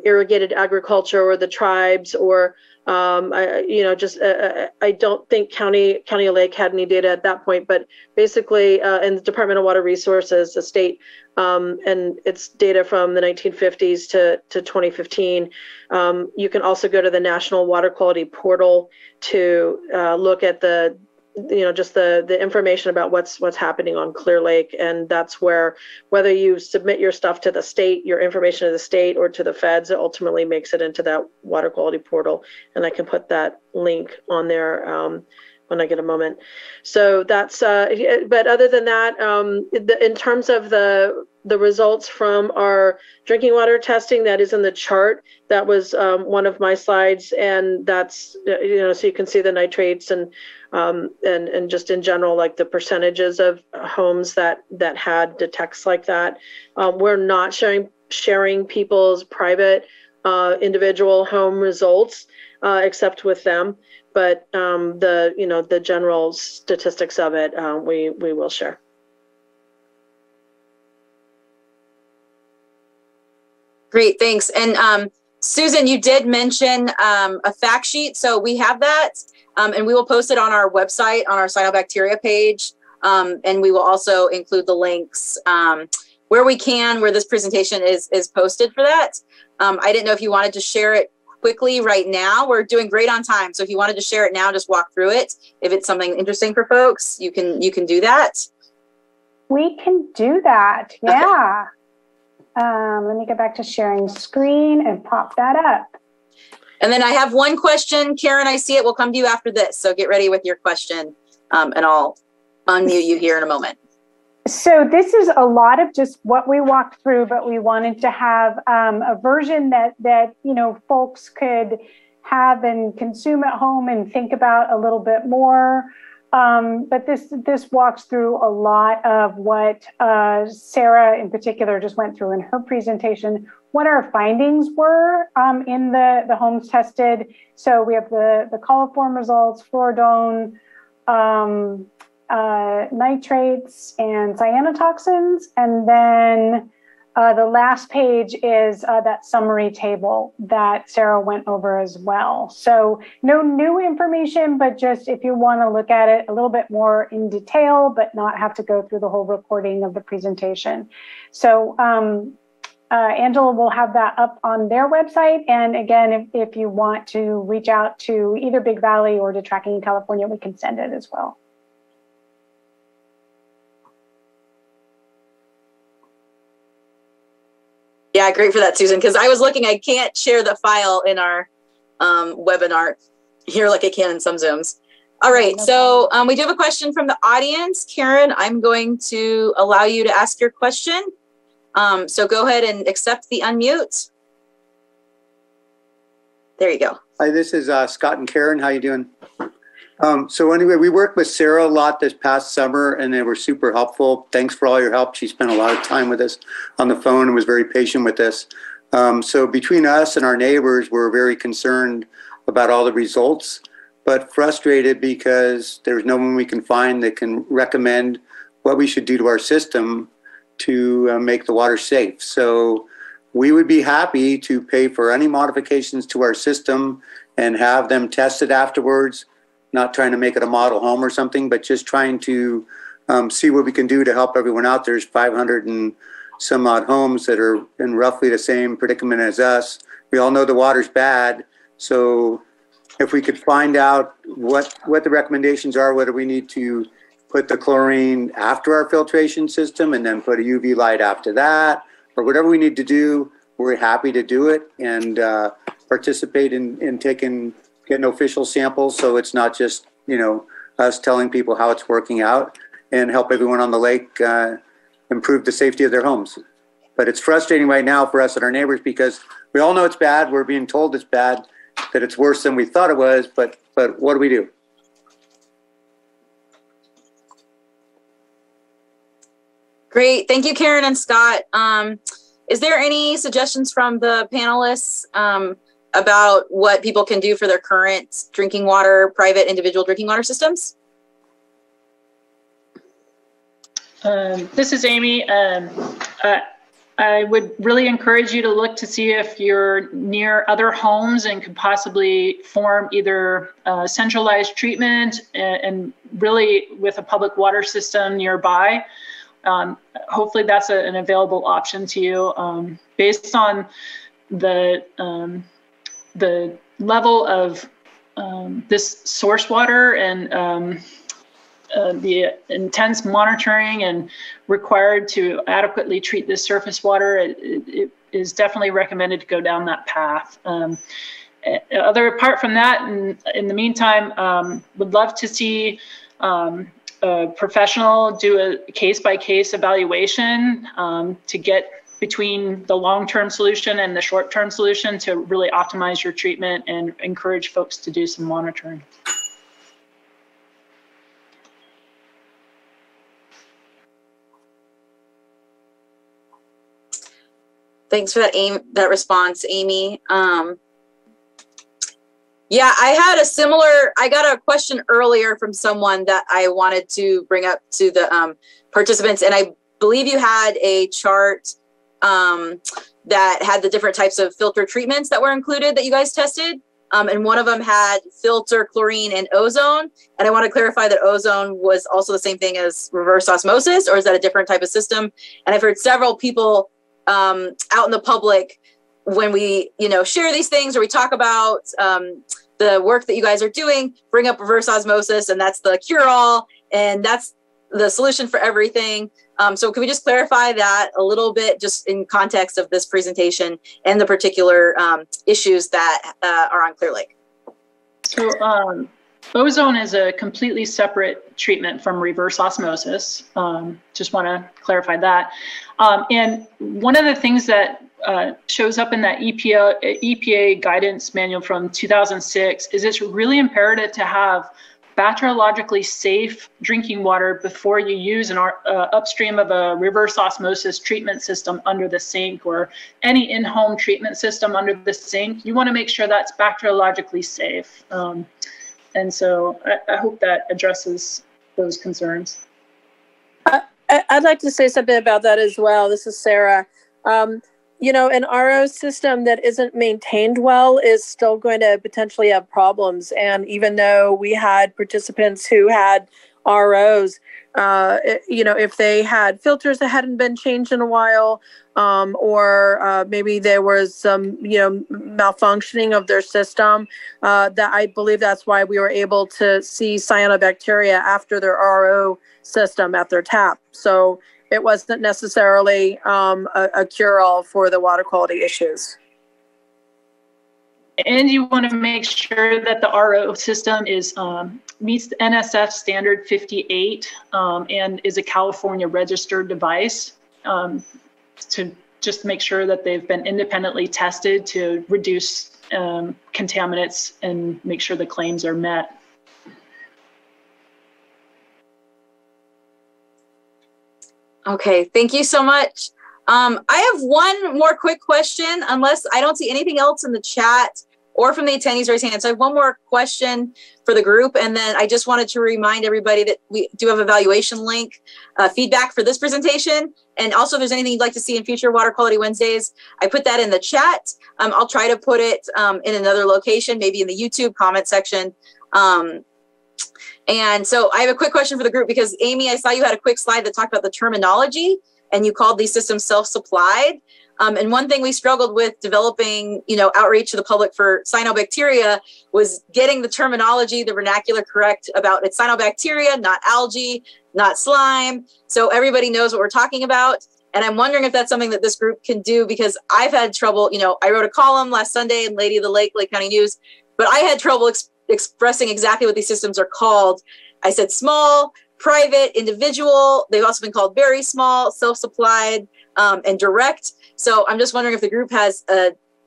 irrigated agriculture or the tribes or I don't think County of Lake had any data at that point, but basically in the Department of Water Resources, the state, and it's data from the 1950s to 2015. You can also go to the National Water Quality Portal to look at just the information about what's happening on Clear Lake. And that's where, whether you submit your stuff to the state, your information to the state or to the feds, it ultimately makes it into that water quality portal. And I can put that link on there when I get a moment. So that's, but other than that, in terms of the results from our drinking water testing, that is in the chart. That was one of my slides, and that's, so you can see the nitrates and just in general, like the percentages of homes that had detects like that. We're not sharing people's private individual home results, except with them. But the general statistics of it, we will share. Great, thanks. And Susan, you did mention a fact sheet. So we have that, and we will post it on our website, on our Cyanobacteria page. And we will also include the links where we can, where this presentation is posted for that. I didn't know if you wanted to share it quickly right now. We're doing great on time. So if you wanted to share it now, just walk through it. If it's something interesting for folks, you can do that. We can do that. Yeah. Let me get back to sharing screen and pop that up. And then I have one question. Karen, I see it. We'll come to you after this. So get ready with your question, and I'll unmute you here in a moment. So this is a lot of just what we walked through, but we wanted to have a version that folks could have and consume at home and think about a little bit more. But this walks through a lot of what Sarah in particular just went through in her presentation, what our findings were in the homes tested. So we have the coliform results, fluoridone, nitrates, and cyanotoxins. And then the last page is that summary table that Sarah went over as well. So no new information, but just if you want to look at it a little bit more in detail, but not have to go through the whole recording of the presentation. So Angela will have that up on their website. And again, if you want to reach out to either Big Valley or to Tracking in California, we can send it as well. Yeah, great for that, Susan, because I was looking, I can't share the file in our webinar here like I can in some Zooms. All right, so we do have a question from the audience. Karen, I'm going to allow you to ask your question. So go ahead and accept the unmute. There you go. Hi, this is Scott and Karen. How you doing? So anyway, we worked with Sarah a lot this past summer, and they were super helpful. Thanks for all your help. She spent a lot of time with us on the phone and was very patient with us. So between us and our neighbors, we're very concerned about all the results, but frustrated because there's no one we can find that can recommend what we should do to our system to make the water safe. So we would be happy to pay for any modifications to our system and have them tested afterwards. Not trying to make it a model home or something, but just trying to see what we can do to help everyone out. There's 500 and some odd homes that are in roughly the same predicament as us. We all know the water's bad. So if we could find out what the recommendations are, whether we need to put the chlorine after our filtration system and then put a UV light after that, or whatever we need to do, we're happy to do it and participate in getting official samples, so it's not just us telling people how it's working out, and help everyone on the lake improve the safety of their homes. But it's frustrating right now for us and our neighbors because we all know it's bad. We're being told it's bad, that it's worse than we thought it was. But what do we do? Great, thank you, Karen and Scott. Is there any suggestions from the panelists about what people can do for their current drinking water, private individual drinking water systems? This is Amy. I would really encourage you to look to see if you're near other homes and could possibly form either centralized treatment and really with a public water system nearby. Hopefully that's an available option to you based on the level of this source water and the intense monitoring and required to adequately treat this surface water, it is definitely recommended to go down that path. Apart from that, in the meantime, would love to see a professional do a case-by-case evaluation to get between the long-term solution and the short-term solution to really optimize your treatment and encourage folks to do some monitoring. Thanks for that response, Amy. Yeah, I got a question earlier from someone that I wanted to bring up to the participants, and I believe you had a chart that had the different types of filter treatments that were included that you guys tested. And one of them had filter, chlorine, and ozone. And I want to clarify that ozone was also the same thing as reverse osmosis, or is that a different type of system? And I've heard several people out in the public, when we, share these things or we talk about the work that you guys are doing, bring up reverse osmosis, and that's the cure-all, and that's the solution for everything. So can we just clarify that a little bit, just in context of this presentation and the particular issues that are on Clear Lake? So ozone is a completely separate treatment from reverse osmosis. Just want to clarify that. And one of the things that shows up in that EPA guidance manual from 2006 is it's really imperative to have bacteriologically safe drinking water before you use an upstream of a reverse osmosis treatment system under the sink, or any in-home treatment system under the sink. You want to make sure that's bacteriologically safe. And so I hope that addresses those concerns. I'd like to say something about that as well. This is Sarah. An RO system that isn't maintained well is still going to potentially have problems. And even though we had participants who had ROs, if they had filters that hadn't been changed in a while, or maybe there was some, malfunctioning of their system, that I believe that's why we were able to see cyanobacteria after their RO system at their tap. So it wasn't necessarily a cure-all for the water quality issues. And you want to make sure that the RO system meets the NSF standard 58 and is a California registered device, to just make sure that they've been independently tested to reduce contaminants and make sure the claims are met. Okay, thank you so much. I have one more quick question, unless I don't see anything else in the chat or from the attendees raising hands. So I have one more question for the group, and then I just wanted to remind everybody that we do have evaluation link feedback for this presentation. And also, if there's anything you'd like to see in future Water Quality Wednesdays, I put that in the chat. I'll try to put it in another location, maybe in the YouTube comment section. And so I have a quick question for the group, because Amy, I saw you had a quick slide that talked about the terminology, and you called these systems self-supplied. And one thing we struggled with developing, outreach to the public for cyanobacteria was getting the terminology, the vernacular correct about it's cyanobacteria, not algae, not slime. So everybody knows what we're talking about. And I'm wondering if that's something that this group can do, because I've had trouble, I wrote a column last Sunday in Lady of the Lake, Lake County News, but I had trouble expressing exactly what these systems are called. I said small, private, individual. They've also been called very small, self-supplied, and direct. So I'm just wondering if the group has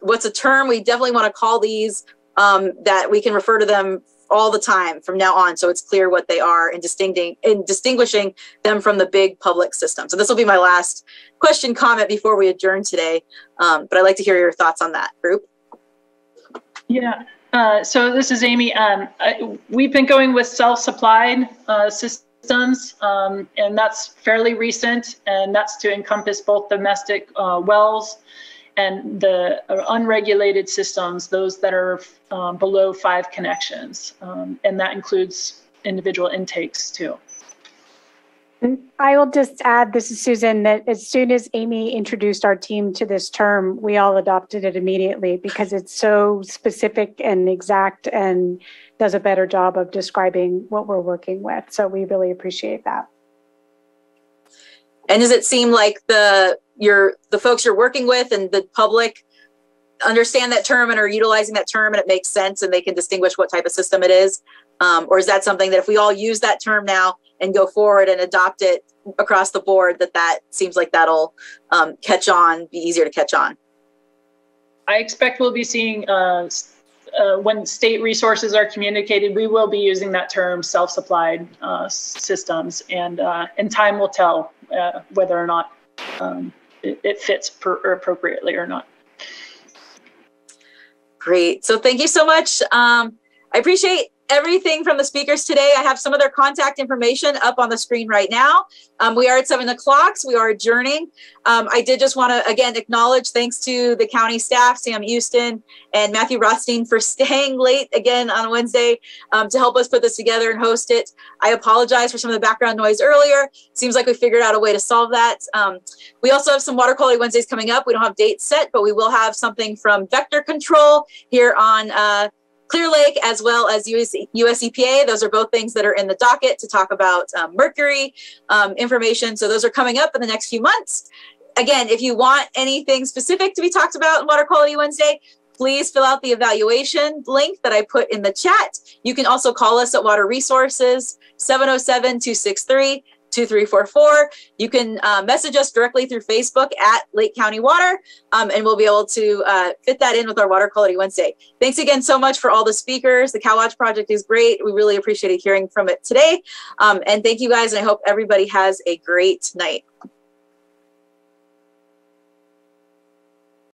what's a term we definitely want to call these, that we can refer to them all the time from now on, so it's clear what they are and distinguishing them from the big public system. So this will be my last question comment before we adjourn today. But I'd like to hear your thoughts on that, group. Yeah. So this is Amy. We've been going with self-supplied systems, and that's fairly recent, and that's to encompass both domestic wells and the unregulated systems, those that are below 5 connections, and that includes individual intakes too. I will just add, this is Susan, that as soon as Amy introduced our team to this term, we all adopted it immediately, because it's so specific and exact and does a better job of describing what we're working with. So we really appreciate that. And does it seem like the folks you're working with and the public understand that term and are utilizing that term, and it makes sense and they can distinguish what type of system it is? Or is that something that if we all use that term now and go forward and adopt it across the board, that seems like that'll catch on, be easier to catch on? I expect we'll be seeing when state resources are communicated, we will be using that term self-supplied systems, and time will tell whether or not it fits appropriately or not. Great. So thank you so much. I appreciate everything from the speakers today. I have some of their contact information up on the screen right now. We are at 7 o'clock, so we are adjourning. I did just want to, again, acknowledge thanks to the county staff, Sam Houston and Matthew Rothstein, for staying late again on Wednesday to help us put this together and host it. I apologize for some of the background noise earlier. Seems like we figured out a way to solve that. We also have some Water Quality Wednesdays coming up. We don't have dates set, but we will have something from Vector Control here on Clear Lake, as well as US EPA. Those are both things that are in the docket to talk about mercury information. So those are coming up in the next few months. Again, if you want anything specific to be talked about in Water Quality Wednesday, please fill out the evaluation link that I put in the chat. You can also call us at Water Resources, 707-263-2344. You can message us directly through Facebook at Lake County Water, and we'll be able to fit that in with our Water Quality Wednesday. Thanks again so much for all the speakers. The Calwatch Project is great. We really appreciated hearing from it today. And thank you guys, and I hope everybody has a great night.